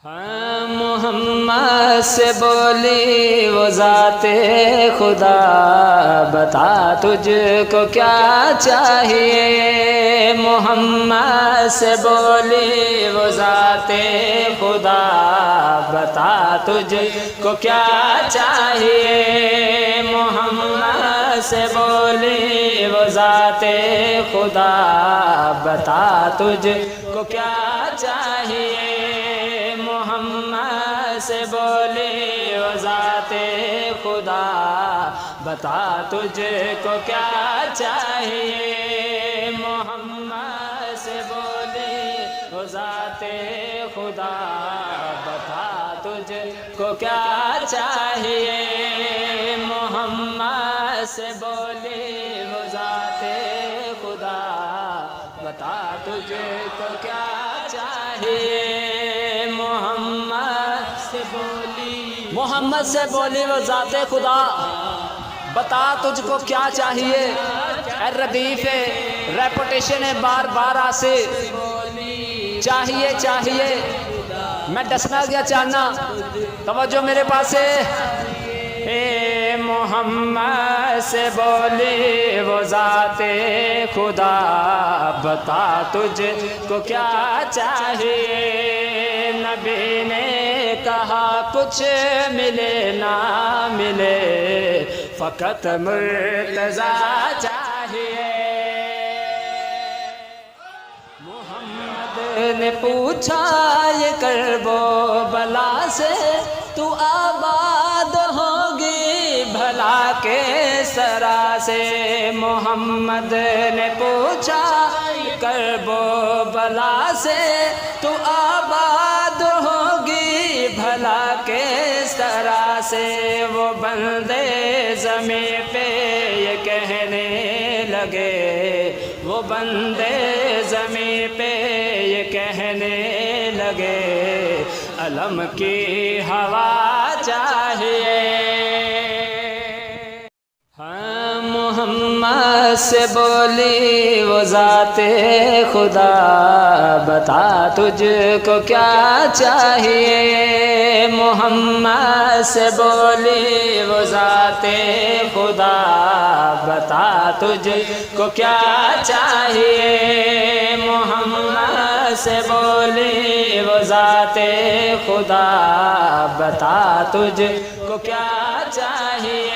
ہاں محمد سے بولی وہ ذات خدا، بتا تجھ کو کیا چاہیے۔ محمد سے بولی وہ ذات خدا، بتا تجھ کو کیا چاہیے۔ محمد سے بولی وہ ذات خدا، بتا تجھ کو کیا چاہیے۔ محمد سے بولی وہ ذات خدا، بتا تجھ کو کیا چاہیے۔ محمد سے بولی وہ ذات خدا، بتا تجھ کو کیا چاہیے۔ محمد سے بولی وہ ذات خدا، بتا تجھ کو کیا چاہیے۔ محمد سے بولی وہ ذات خدا، بتا تجھ کو کیا چاہیے۔ اے ردیف ریپوٹیشن ہے بار بار آسے، چاہیے چاہیے میں ڈسنا گیا چاہنا، توجہ میرے پاس ہے۔ اے محمد سے بولی وہ ذات خدا، بتا تجھ کو کیا چاہیے۔ نبی نے کہا کچھ ملے نہ ملے، فقط مرتضیٰ چاہیے۔ محمد نے پوچھا یہ کرب و بلا سے تو آباد ہوگی بھلا کے سرا سے۔ محمد نے پوچھا کرب و بلا سے تو آباد ہوگی بھلا کے سرا سے۔ وہ بندے زمین پہ یہ کہنے لگے، وہ بندے زمین پہ یہ کہنے لگے، علم کی ہوا چاہیے۔ ہاں محمد سے بولی وہ ذات خدا، بتا تجھ کو کیا چاہیے۔ محمد سے بولی وہ ذات خدا، بتا تجھ کو کیا چاہیے۔ محمد سے بولی وہ ذات خدا، بتا تجھ کو کیا